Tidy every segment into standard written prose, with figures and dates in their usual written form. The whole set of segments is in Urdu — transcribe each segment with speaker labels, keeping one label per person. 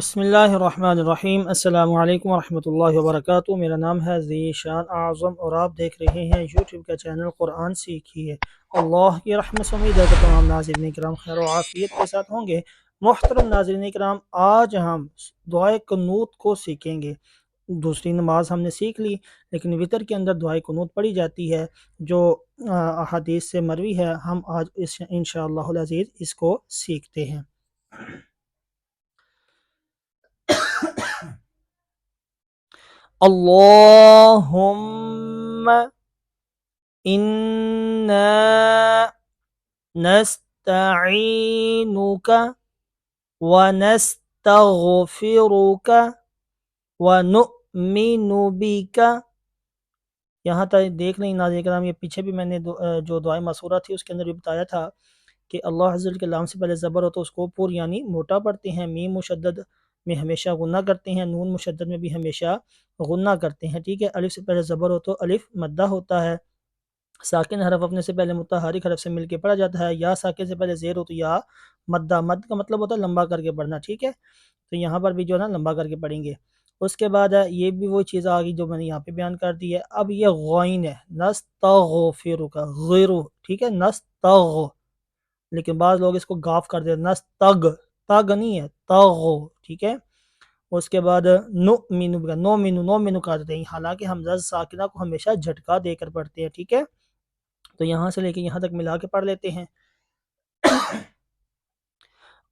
Speaker 1: بسم اللہ الرحمن الرحیم۔ السلام علیکم ورحمۃ اللہ وبرکاتہ۔ میرا نام ہے ذیشان اعظم اور آپ دیکھ رہے ہیں یوٹیوب کا چینل قرآن سیکھیے۔ اللہ کی رحمت سے امید ہے کہ تمام ناظرین کرام خیر و عافیت کے ساتھ ہوں گے۔ محترم ناظرین کرام، آج ہم دعائے قنوت کو سیکھیں گے۔ دوسری نماز ہم نے سیکھ لی، لیکن وطر کے اندر دعائے قنوت پڑھی جاتی ہے جو احادیث سے مروی ہے۔ ہم آج انشاءاللہ العزیز اس کو سیکھتے ہیں۔ اللہم انا نستعینک ونستغفرک ونؤمن بک۔ یہاں تک دیکھ لیں ناظرین کرام، یہ پیچھے بھی میں نے جو دعائے مسورہ تھی اس کے اندر بھی بتایا تھا کہ اللہ عز و جل کے لام سے پہلے زبر ہو تو اس کو پر یعنی موٹا پڑھتے ہیں، میم مشدد میں ہمیشہ غنہ کرتے ہیں، نون مشدد میں بھی ہمیشہ غنہ کرتے ہیں، ٹھیک ہے۔ الف سے پہلے زبر ہو تو الف مدہ ہوتا ہے، ساکن حرف اپنے سے پہلے متحرک حرف سے مل کے پڑھا جاتا ہے، یا ساکن سے پہلے زیر ہو تو یا مدہ، مد کا مطلب ہوتا ہے لمبا کر کے پڑھنا، ٹھیک ہے۔ تو یہاں پر بھی جو ہے نا لمبا کر کے پڑھیں گے۔ اس کے بعد یہ بھی وہ چیز آ گئی جو میں نے یہاں پہ بیان کر دی ہے۔ اب یہ غائن ہے، نستغفرک، غیرو، ٹھیک ہے، نستغ، لیکن بعض لوگ اس کو گاف کر دیں، نستغ، تگ نہیں ہے، تغو، ٹھیک ہے۔ اس کے بعد نؤمن بک، نؤمن کر دیتے ہیں، حالانکہ حمزہ ساکنہ کو ہمیشہ جھٹکا دے کر پڑھتے ہیں، ٹھیک ہے۔ تو یہاں سے لے کے یہاں تک ملا کے پڑھ لیتے ہیں۔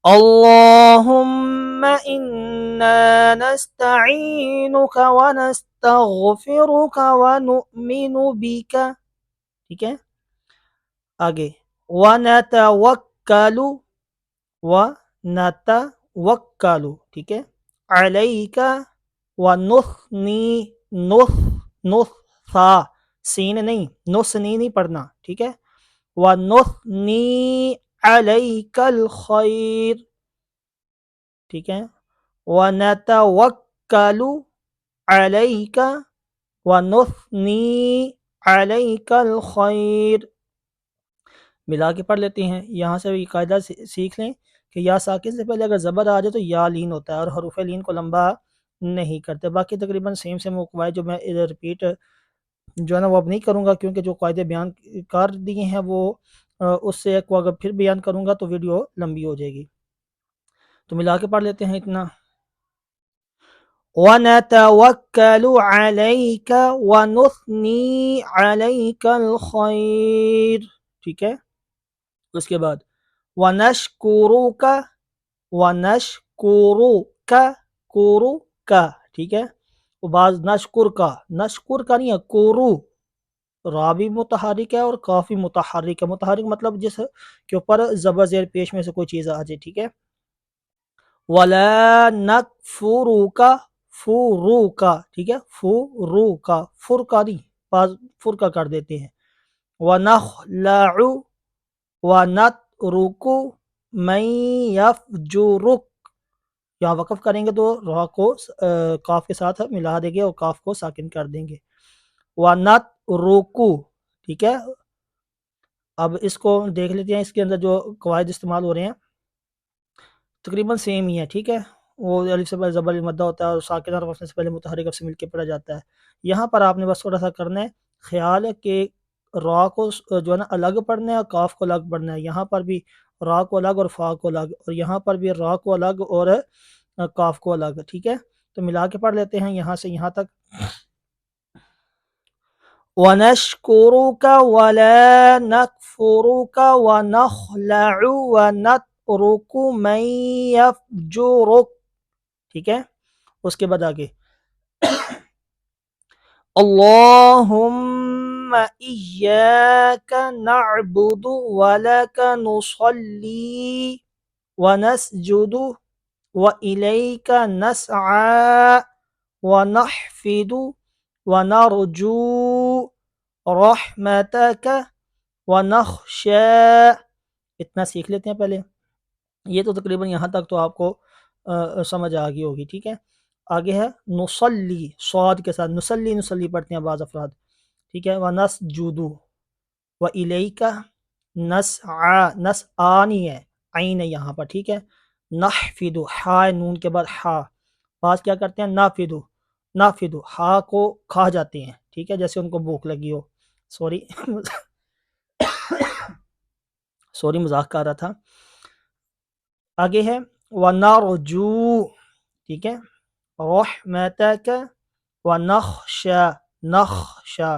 Speaker 1: اللہم انا نستعینک ونستغفرک ونؤمن بک، ٹھیک ہے۔ آگے ونتوکل، ونتوکل، ٹھیک ہے، علیک ونثنی، نثا، سین نہیں، نثنی نہیں پڑھنا، ٹھیک ہے۔ ونثنی علیک الخیر، ٹھیک ہے۔ ونتوکل علیک ونثنی علیک الخیر، ملا کے پڑھ لیتے ہیں۔ یہاں سے بھی قاعدہ سیکھ لیں کہ یا ساکن سے پہلے اگر زبر آ جائے تو یا لین ہوتا ہے اور حروف لین کو لمبا نہیں کرتے۔ باقی تقریباً سیم قواعد جو میں ریپیٹ جو ہے نا وہ اب نہیں کروں گا، کیونکہ جو قاعدے بیان کر دیے ہیں وہ اس سے ایک کو اگر پھر بیان کروں گا تو ویڈیو لمبی ہو جائے گی۔ تو ملا کے پڑھ لیتے ہیں اتنا۔ وَنَتَوَكَّلُ عَلَيْكَ وَنُثْنِي عَلَيْكَ الْخَيْرِ، ٹھیک ہے۔ اس کے بعد وَنَشْكُرُكَ، وَنَشْكُرُكَ، كُرُكَ، ٹھیک ہے۔ وہ بعض نشکر کا نہیں ہے، کورو، را بھی متحرک ہے اور کاف بھی متحرک ہے۔ متحرک مطلب جس کے اوپر زبر زیر پیش میں سے کوئی چیز آ جائے، ٹھیک ہے۔ وَلَا نَكْفُرُكَ، فُرُوكَ، ٹھیک ہے، فُرُوكَ، فرقہ نہیں، بعض فرقہ کر دیتے ہیں۔ وَنَخْلَعُ وَنَتْرُكُ مَن يَفْجُرُكَ، یہاں وقف کریں گے تو را کو کاف کے ساتھ ملا دیں گے اور کاف کو ساکن کر دیں گے۔ وَنَتْرُكُ، ٹھیک ہے۔ اب اس کو دیکھ لیتے ہیں، اس کے اندر جو قواعد استعمال ہو رہے ہیں تقریباً سیم ہی ہے، ٹھیک ہے۔ وہ الف سے پہلے زبر مدہ ہوتا ہے اور ساکن حرف سے پہلے متحرک حرف سے مل کے پڑھا جاتا ہے۔ یہاں پر آپ نے بس تھوڑا سا کرنا ہے خیال ہے کہ را کو جو ہے نا الگ پڑھنا ہے اور کاف کو الگ پڑھنا ہے۔ یہاں پر بھی را کو الگ اور فا کو الگ، اور یہاں پر بھی را کو الگ اور کاف کو الگ، ٹھیک ہے۔ تو ملا کے پڑھ لیتے ہیں یہاں سے یہاں تک۔ وَنَشْكُرُكَ وَلَا نَكْفُرُكَ وَنَخْلَعُ وَنَتْرُكُ مَن يَفْجُرُكَ، ٹھیک ہے۔ اس کے بعد آگے اللہم ایاک نعبد ولک نصلی ونسجد وإلیک نسعى ونحفد ونرجو رحمتک ونخشى، اتنا سیکھ لیتے ہیں پہلے۔ یہ تو تقریباً یہاں تک تو آپ کو سمجھ آ گئی ہوگی، ٹھیک ہے۔ آگے ہے نصلی، صاد کے ساتھ نصلی پڑھتے ہیں بعض افراد، ٹھیک ہے۔ ونسجد وإلیک نسعى، نسعى نہیں ہے، عین ہے یہاں پر، ٹھیک ہے۔ نحفدو، ہا نون کے بعد ہا، بعض کیا کرتے ہیں نافدو، نافدو ہا کو کھا جاتے ہیں، ٹھیک ہے، جیسے ان کو بھوک لگی ہو، سوری سوری مذاق کر رہا تھا۔ آگے ہے ونرجو، ٹھیک ہے، رحمتک ونخشا، نخشا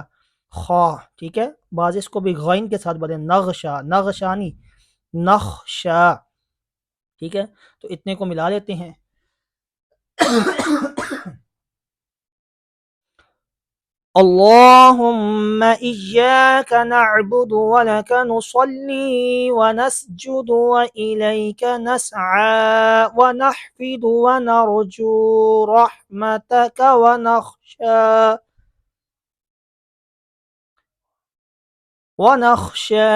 Speaker 1: خا، ٹھیک ہے، بعض اس کو بھی غین کے ساتھ بولیں نغشا، نغشا نہیں نخشا، ٹھیک ہے، تو اتنے کو ملا لیتے ہیں۔ اللهم إياك نعبد ولك نصلي ونسجد وإليك نسعى ونحفد ونرجو رحمتك ونخشى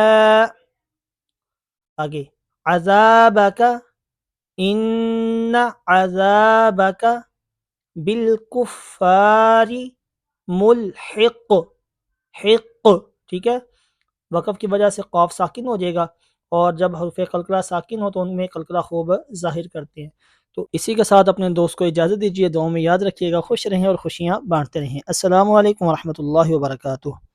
Speaker 1: آگے عذابك إن عذابك بالکفار ملحق، حق، ٹھیک ہے، وقف کی وجہ سے قاف ساکن ہو جائے گا، اور جب حرف قلقلہ ساکن ہو تو ان میں قلقلہ خوب ظاہر کرتے ہیں۔ تو اسی کے ساتھ اپنے دوست کو اجازت دیجیے، دعاؤں میں یاد رکھیے گا، خوش رہیں اور خوشیاں بانٹتے رہیں۔ السلام علیکم ورحمۃ اللہ وبرکاتہ۔